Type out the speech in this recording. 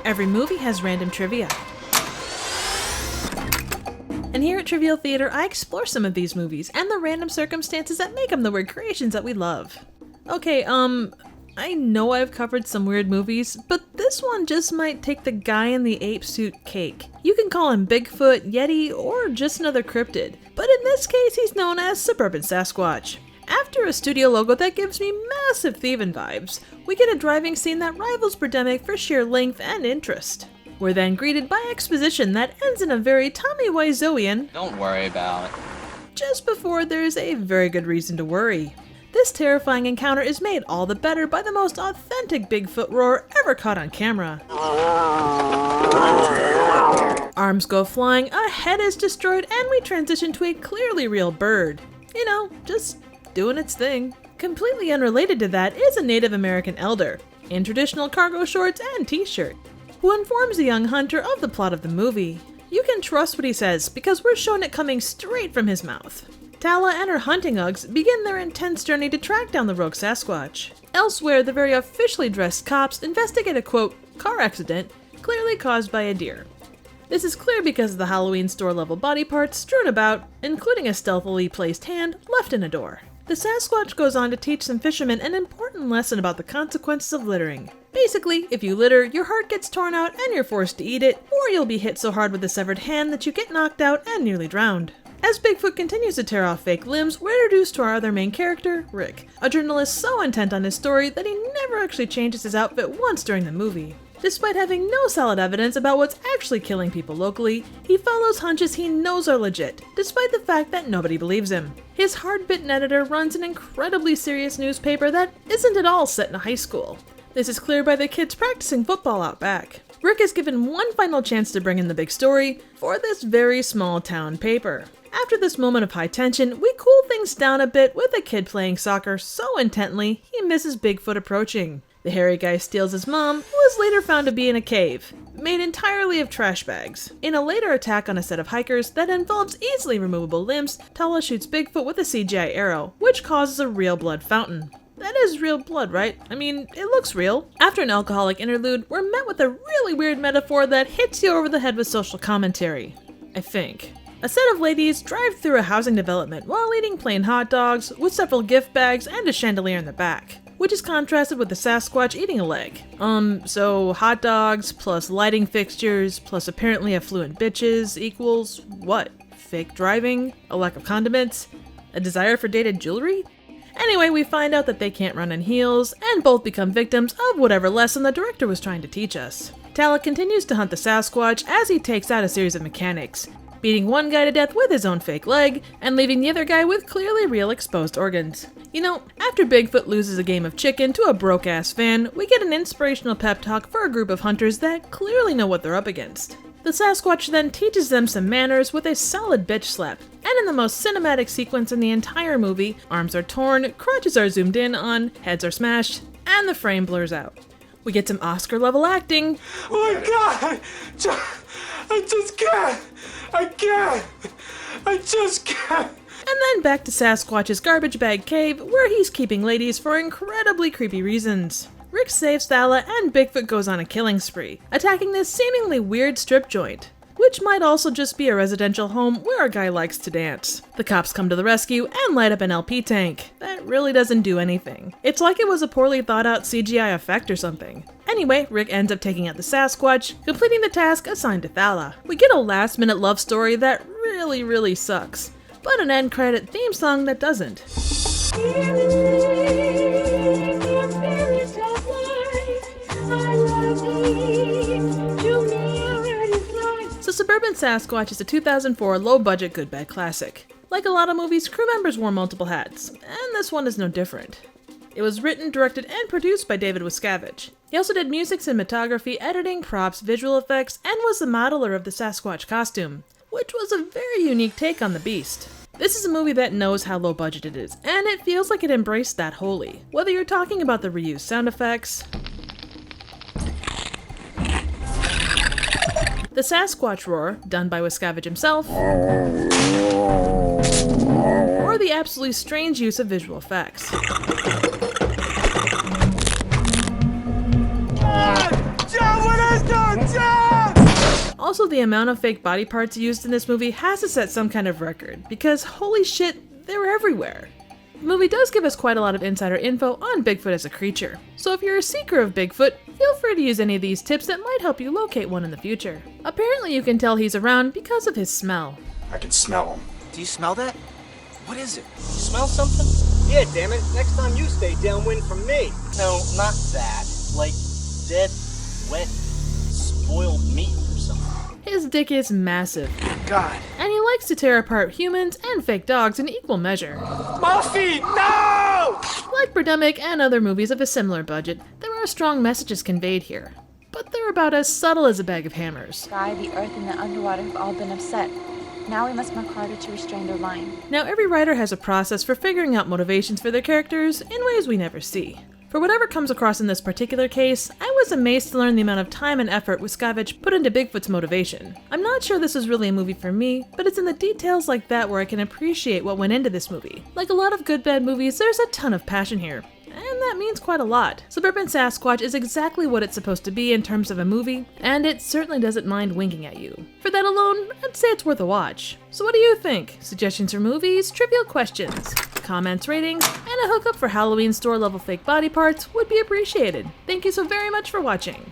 Every movie has random trivia. And here at Trivial Theater, I explore some of these movies and the random circumstances that make them the weird creations that we love. Okay, I know I've covered some weird movies, but this one just might take the guy in the ape suit cake. You can call him Bigfoot, Yeti, or just another cryptid, but in this case he's known as Suburban Sasquatch. After a studio logo that gives me massive thieving vibes, we get a driving scene that rivals Birdemic for sheer length and interest. We're then greeted by exposition that ends in a very Tommy Wiseauian "Don't worry about it," just before there's a very good reason to worry. This terrifying encounter is made all the better by the most authentic Bigfoot roar ever caught on camera. Arms go flying, a head is destroyed, and we transition to a clearly real bird. You know, just doing its thing. Completely unrelated to that is a Native American elder, in traditional cargo shorts and t-shirt, who informs the young hunter of the plot of the movie. You can trust what he says because we're shown it coming straight from his mouth. Tala and her hunting Uggs begin their intense journey to track down the rogue Sasquatch. Elsewhere, the very officially dressed cops investigate a, quote, car accident clearly caused by a deer. This is clear because of the Halloween store-level body parts strewn about, including a stealthily placed hand left in a door. The Sasquatch goes on to teach some fishermen an important lesson about the consequences of littering. Basically, if you litter, your heart gets torn out and you're forced to eat it, or you'll be hit so hard with a severed hand that you get knocked out and nearly drowned. As Bigfoot continues to tear off fake limbs, we're introduced to our other main character, Rick, a journalist so intent on his story that he never actually changes his outfit once during the movie. Despite having no solid evidence about what's actually killing people locally, he follows hunches he knows are legit, despite the fact that nobody believes him. His hard-bitten editor runs an incredibly serious newspaper that isn't at all set in a high school. This is clear by the kids practicing football out back. Rick is given one final chance to bring in the big story for this very small town paper. After this moment of high tension, we cool things down a bit with a kid playing soccer so intently he misses Bigfoot approaching. The hairy guy steals his mom, who is later found to be in a cave, made entirely of trash bags. In a later attack on a set of hikers that involves easily removable limbs, Tala shoots Bigfoot with a CGI arrow, which causes a real blood fountain. That is real blood, right? I mean, it looks real. After an alcoholic interlude, we're met with a really weird metaphor that hits you over the head with social commentary. I think. A set of ladies drive through a housing development while eating plain hot dogs with several gift bags and a chandelier in the back, which is contrasted with the Sasquatch eating a leg. So hot dogs plus lighting fixtures plus apparently affluent bitches equals what? Fake driving? A lack of condiments? A desire for dated jewelry? Anyway, we find out that they can't run in heels, and both become victims of whatever lesson the director was trying to teach us. Tala continues to hunt the Sasquatch as he takes out a series of mechanics, beating one guy to death with his own fake leg, and leaving the other guy with clearly real exposed organs. You know, after Bigfoot loses a game of chicken to a broke-ass fan, we get an inspirational pep talk for a group of hunters that clearly know what they're up against. The Sasquatch then teaches them some manners with a solid bitch slap, and in the most cinematic sequence in the entire movie, arms are torn, crotches are zoomed in on, heads are smashed, and the frame blurs out. We get some Oscar-level acting. Oh my god! I just can't! I just can't! And then back to Sasquatch's garbage bag cave, where he's keeping ladies for incredibly creepy reasons. Rick saves Thala, and Bigfoot goes on a killing spree, attacking this seemingly weird strip joint, which might also just be a residential home where a guy likes to dance. The cops come to the rescue and light up an LP tank. That really doesn't do anything. It's like it was a poorly thought out CGI effect or something. Anyway, Rick ends up taking out the Sasquatch, completing the task assigned to Thala. We get a last-minute love story that really sucks, but an end credit theme song that doesn't. So Suburban Sasquatch is a 2004 low-budget good bad classic. Like a lot of movies, crew members wore multiple hats, and this one is no different. It was written, directed, and produced by David Wascavage. He also did music, cinematography, editing, props, visual effects, and was the modeler of the Sasquatch costume, which was a very unique take on the beast. This is a movie that knows how low budget it is, and it feels like it embraced that wholly. Whether you're talking about the reused sound effects, the Sasquatch roar, done by Wascavage himself, or the absolutely strange use of visual effects. John, what is that? the amount of fake body parts used in this movie has to set some kind of record, because holy shit, they were everywhere. The movie does give us quite a lot of insider info on Bigfoot as a creature, so if you're a seeker of Bigfoot, feel free to use any of these tips that might help you locate one in the future. Apparently you can tell he's around because of his smell. I can smell him. Do you smell that? What is it? You smell something? Yeah, damn it. Next time you stay downwind from me. No, not that. Like dead, wet, spoiled meat or something. His dick is massive, God. and he likes to tear apart humans and fake dogs in equal measure. My feet, no! Like Birdemic and other movies of a similar budget, there are strong messages conveyed here, but they're about as subtle as a bag of hammers. Sky, the earth, and the underwater have all been upset. Now we must work harder to restrain their line. Now, every writer has a process for figuring out motivations for their characters in ways we never see. For whatever comes across in this particular case, I was amazed to learn the amount of time and effort Wiscavage put into Bigfoot's motivation. I'm not sure this is really a movie for me, but it's in the details like that where I can appreciate what went into this movie. Like a lot of good bad movies, there's a ton of passion here. And that means quite a lot. Suburban Sasquatch is exactly what it's supposed to be in terms of a movie, and it certainly doesn't mind winking at you. For that alone, I'd say it's worth a watch. So what do you think? Suggestions for movies, trivial questions, comments, ratings, and a hookup for Halloween store-level fake body parts would be appreciated. Thank you so very much for watching.